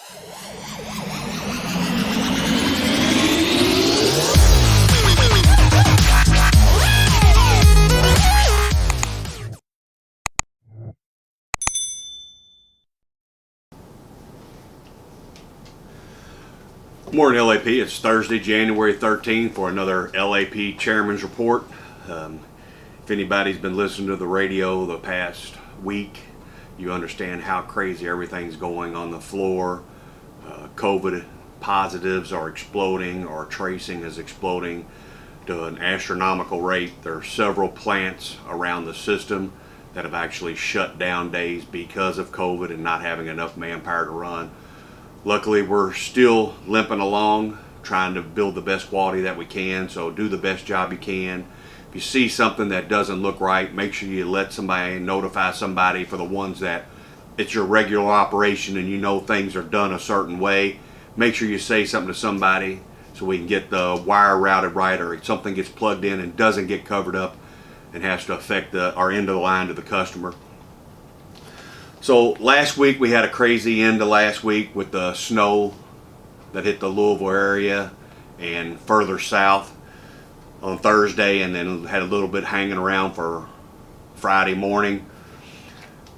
Morning LAP, it's Thursday, January 13th for another LAP Chairman's Report. If anybody's been listening to the radio the past week, you understand how crazy everything's going on the floor. COVID positives are exploding, or tracing is exploding to an astronomical rate. There are several plants around the system that have actually shut down days because of COVID and not having enough manpower to run. Luckily, we're still limping along, trying to build the best quality that we can, so do the best job you can. If you see something that doesn't look right, make sure you let somebody, notify somebody. For the ones that it's your regular operation and you know things are done a certain way, make sure you say something to somebody so we can get the wire routed right, or if something gets plugged in and doesn't get covered up and has to affect our end of the line to the customer. So last week we had a crazy end to last week with the snow that hit the Louisville area and further south on Thursday, and then had a little bit hanging around for Friday morning.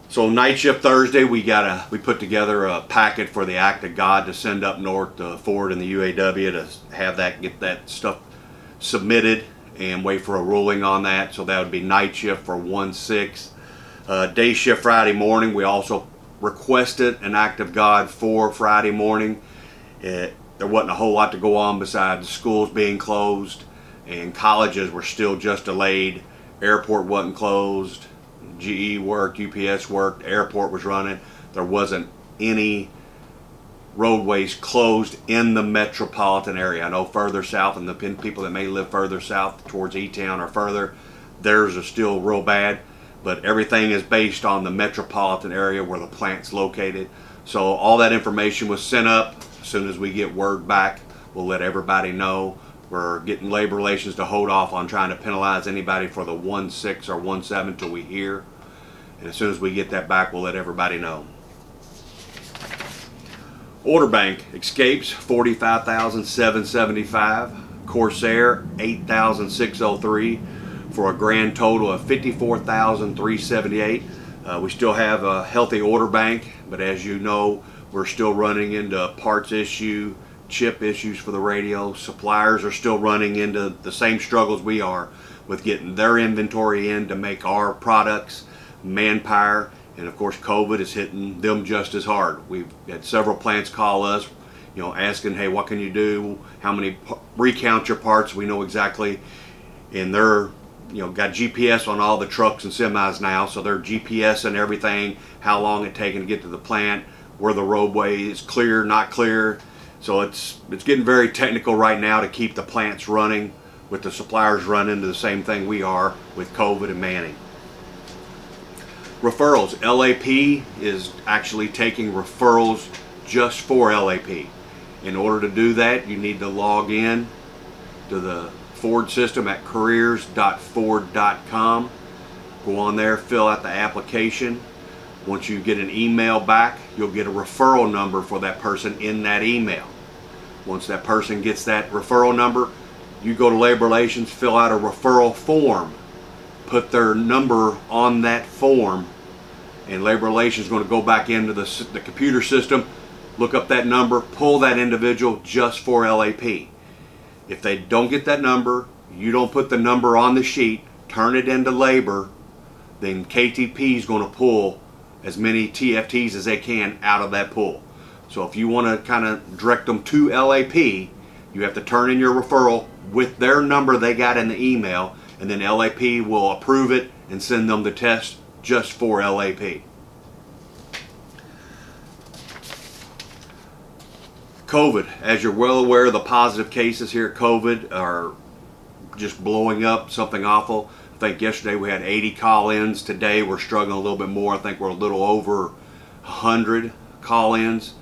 So night shift Thursday, we put together a packet for the Act of God to send up north to Ford and the UAW to have that, get that stuff submitted and wait for a ruling on that. So that would be night shift for 1/6. Day shift Friday morning, we also requested an Act of God for Friday morning. There wasn't a whole lot to go on besides schools being closed, and colleges were still just delayed. Airport wasn't closed. GE worked, UPS worked, airport was running. There wasn't any roadways closed in the metropolitan area. I know further south, and the people that may live further south towards E-Town or further, theirs are still real bad. But everything is based on the metropolitan area where the plant's located. So all that information was sent up. As soon as we get word back, we'll let everybody know. We're getting labor relations to hold off on trying to penalize anybody for the 1/6 or 1/7 till we hear. And as soon as we get that back, we'll let everybody know. Order bank: Escapes 45,775, Corsair 8,603, for a grand total of 54,378. We still have a healthy order bank, but as you know, we're still running into parts issue, chip issues for the radio. Suppliers are still running into the same struggles we are with getting their inventory in to make our products. Manpower, and of course COVID is hitting them just as hard. We've had several plants call us, asking, hey, what can you do? How many? Recount your parts. We know exactly, and they're got GPS on all the trucks and semis now, so they're GPS and everything, how long it's taking to get to the plant, where the roadway is clear, not clear. So it's getting very technical right now to keep the plants running, with the suppliers running into the same thing we are with COVID and manning. Referrals: LAP is actually taking referrals just for LAP. In order to do that, you need to log in to the Ford system at careers.ford.com. Go on there, fill out the application. Once you get an email back, you'll get a referral number for that person in that email. Once that person gets that referral number, you go to labor relations, fill out a referral form, put their number on that form, and labor relations is going to go back into the computer system, look up that number, pull that individual just for LAP. If they don't get that number, you don't put the number on the sheet, turn it into labor, then KTP is going to pull as many TFTs as they can out of that pool. So if you want to kind of direct them to LAP, you have to turn in your referral with their number they got in the email, and then LAP will approve it and send them the test just for LAP. COVID, as you're well aware, the positive cases here at COVID are just blowing up, something awful. I think yesterday we had 80 call-ins. Today we're struggling a little bit more. I think we're a little over 100 call-ins.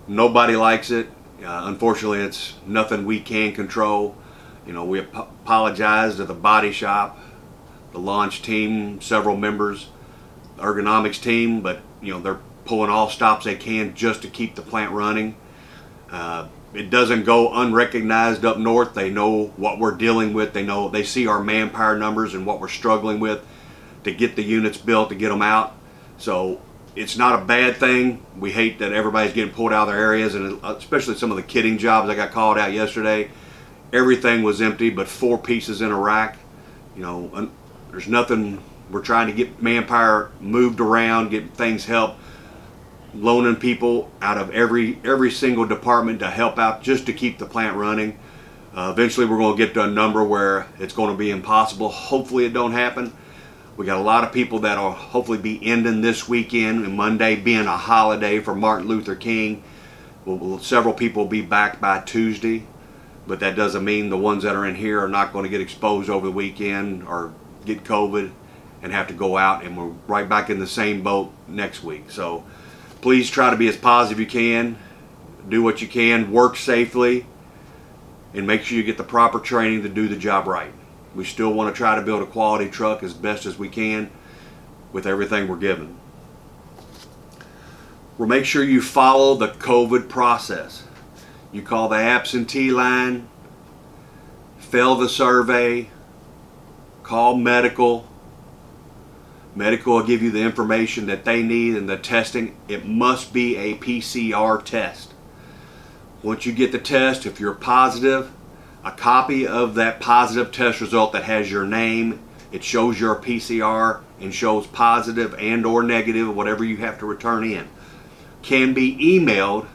Nobody likes it. Unfortunately, it's nothing we can control. We apologize to the body shop, the launch team, several members, the ergonomics team, but they're pulling all stops they can just to keep the plant running. It doesn't go unrecognized up north. They know what we're dealing with. They see our manpower numbers and what we're struggling with to get the units built, to get them out. So it's not a bad thing. We hate that everybody's getting pulled out of their areas, and especially some of the kitting jobs. I got called out yesterday. Everything was empty but 4 pieces in a rack. You know, there's nothing. We're trying to get manpower moved around, get things helped, loaning people out of every single department to help out just to keep the plant running. Eventually we're going to get to a number where it's going to be impossible. Hopefully it don't happen. We got a lot of people that will hopefully be ending this weekend, and Monday being a holiday for Martin Luther King. Several people will be back by Tuesday, but that doesn't mean the ones that are in here are not going to get exposed over the weekend or get COVID and have to go out, and we're right back in the same boat next week. So please try to be as positive you can, do what you can, work safely, and make sure you get the proper training to do the job right. We still want to try to build a quality truck as best as we can with everything we're given. Well, make sure you follow the COVID process. You call the absentee line, fill the survey, call medical. Medical will give you the information that they need, and the testing, it must be a PCR test. Once you get the test, if you're positive, a copy of that positive test result that has your name, it shows your PCR and shows positive and or negative, whatever you have to return in, can be emailed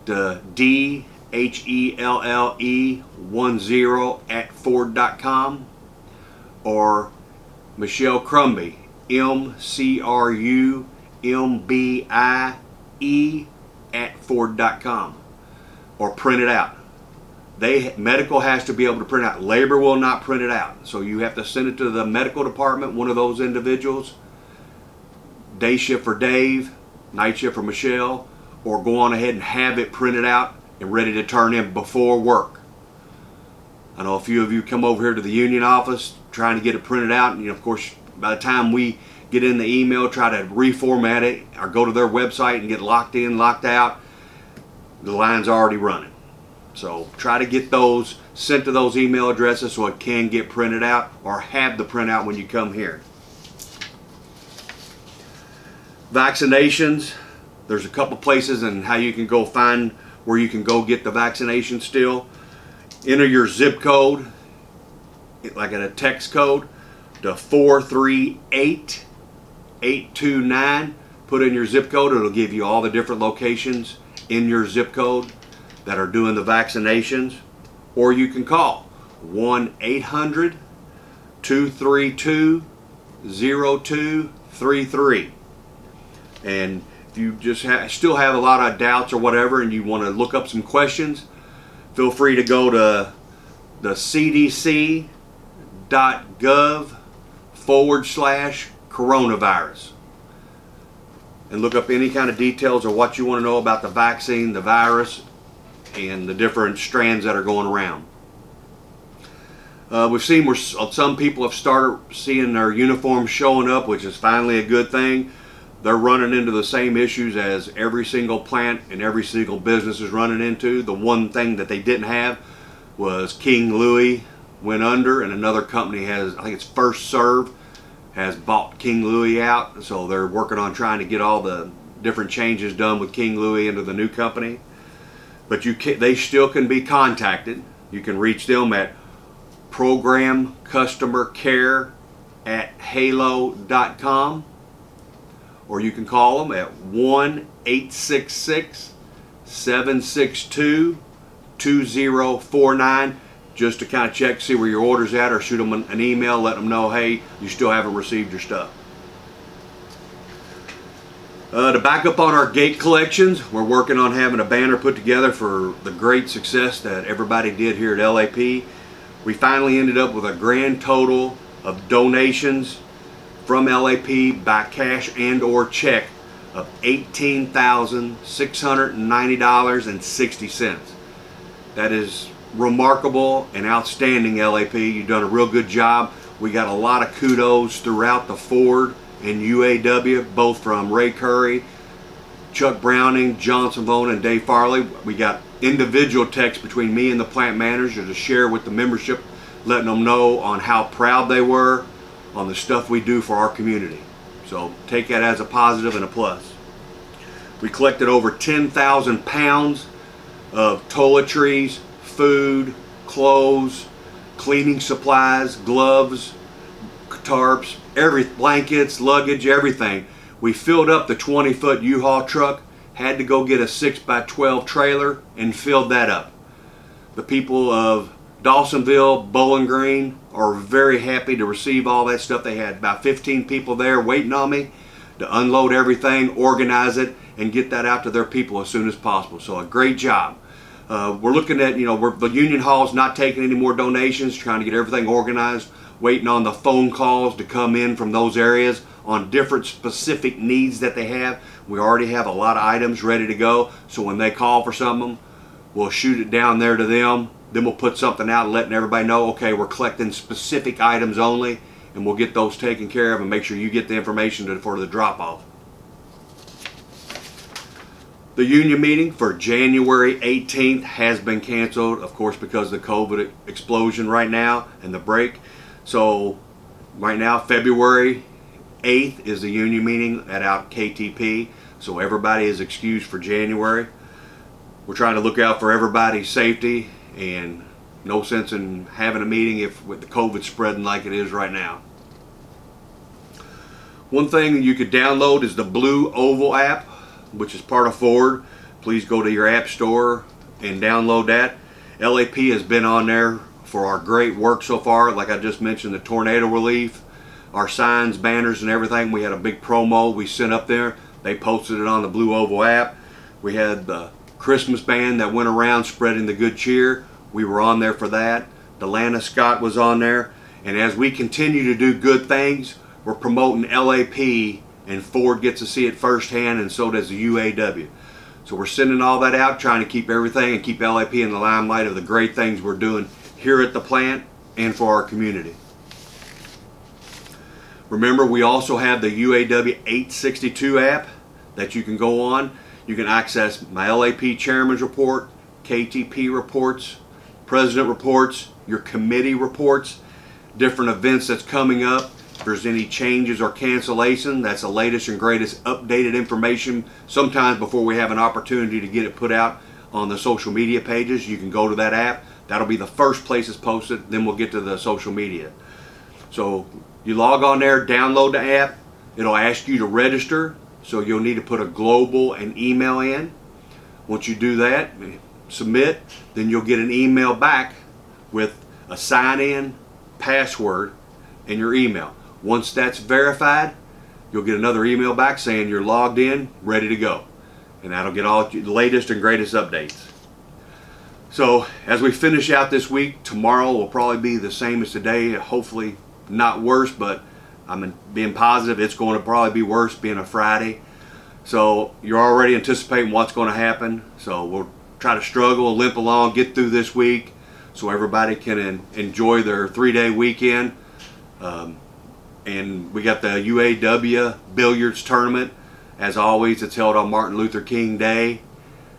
to dhelle10@ford.com or Michelle Crumby, MCRUMBIE@ford.com, or print it out. Medical has to be able to print it out. Labor will not print it out. So you have to send it to the medical department, one of those individuals, day shift for Dave, night shift for Michelle, or go on ahead and have it printed out and ready to turn in before work. I know a few of you come over here to the union office trying to get it printed out, and of course by the time we get in the email, try to reformat it or go to their website and get locked in, locked out, the line's already running. So try to get those sent to those email addresses so it can get printed out, or have the printout when you come here. Vaccinations, there's a couple places and how you can go find where you can go get the vaccination still. Enter your zip code, like in a text code, to 438829. Put in your zip code. It'll give you all the different locations in your zip code that are doing the vaccinations. Or you can call 1-800-232-0233. And if you just still have a lot of doubts or whatever, and you want to look up some questions, feel free to go to the cdc.gov/coronavirus and look up any kind of details or what you want to know about the vaccine, the virus, and the different strands that are going around. We've seen where some people have started seeing their uniforms showing up, which is finally a good thing. They're running into the same issues as every single plant and every single business is running into. The one thing that they didn't have was King Louis went under, and another company has, I think it's First Serve, has bought King Louis out. So they're working on trying to get all the different changes done with King Louis into the new company. But they still can be contacted. You can reach them at programcustomercare@halo.com, or you can call them at 1-866-762-2049 just to kind of check, see where your order's at, or shoot them an email, let them know, hey, you still haven't received your stuff. To back up on our gate collections, we're working on having a banner put together for the great success that everybody did here at LAP. We finally ended up with a grand total of donations from LAP by cash and or check of $18,690.60. That is remarkable and outstanding, LAP. You've done a real good job. We got a lot of kudos throughout the Ford and UAW, both from Ray Curry Chuck Browning, Johnson Vona, and Dave Farley. We got individual texts between me and the plant manager to share with the membership, letting them know on how proud they were on the stuff we do for our community. So take that as a positive and a plus. We collected over 10,000 pounds of toiletries, food, clothes, cleaning supplies, gloves, tarps, blankets, luggage, everything. We filled up the 20-foot U-Haul truck, had to go get a 6x12 trailer and filled that up. The people of Dawsonville, Bowling Green are very happy to receive all that stuff. They had about 15 people there waiting on me to unload everything, organize it, and get that out to their people as soon as possible. So a great job. We're looking at, the Union Hall's not taking any more donations, trying to get everything organized, waiting on the phone calls to come in from those areas on different specific needs that they have. We already have a lot of items ready to go, so when they call for something, we'll shoot it down there to them. Then we'll put something out letting everybody know, okay, we're collecting specific items only, and we'll get those taken care of and make sure you get the information for the drop-off. The union meeting for January 18th has been canceled, of course, because of the COVID explosion right now and the break. So right now, February 8th is the union meeting at out KTP. So everybody is excused for January. We're trying to look out for everybody's safety, and no sense in having a meeting with the COVID spreading like it is right now. One thing that you could download is the Blue Oval app, which is part of Ford. Please go to your app store and download that. LAP has been on there for our great work so far. Like I just mentioned, the tornado relief, our signs, banners, and everything. We had a big promo we sent up there. They posted it on the Blue Oval app. We had the Christmas band that went around spreading the good cheer. We were on there for that. Delana Scott was on there. And as we continue to do good things, we're promoting LAP, and Ford gets to see it firsthand, and so does the UAW. So we're sending all that out, trying to keep everything and keep LAP in the limelight of the great things we're doing here at the plant and for our community. Remember, we also have the UAW 862 app that you can go on. You can access my LAP Chairman's Report, KTP reports, President reports, your committee reports, different events that's coming up. If there's any changes or cancellation, that's the latest and greatest updated information. Sometimes before we have an opportunity to get it put out on the social media pages, you can go to that app. That'll be the first place it's posted, then we'll get to the social media. So you log on there, download the app. It'll ask you to register, so you'll need to put a global and email in. Once you do that, submit, then you'll get an email back with a sign-in password and your email. Once that's verified, you'll get another email back saying you're logged in, ready to go. And that'll get all the latest and greatest updates. So as we finish out this week, tomorrow will probably be the same as today, hopefully not worse, but I'm being positive it's going to probably be worse being a Friday. So you're already anticipating what's going to happen. So we'll try to struggle, limp along, get through this week so everybody can enjoy their 3-day weekend. And we got the UAW Billards tournament. As always, it's held on Martin Luther King Day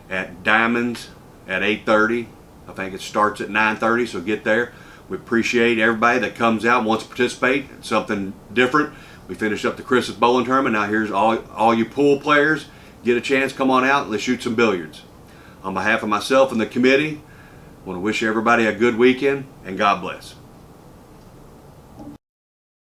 at Diamonds at 8:30. I think it starts at 9:30, so get there. We appreciate everybody that comes out and wants to participate. It's something different. We finished up the Christmas bowling tournament. Now here's all you pool players. Get a chance, come on out and let's shoot some billiards. On behalf of myself and the committee, I want to wish everybody a good weekend, and God bless.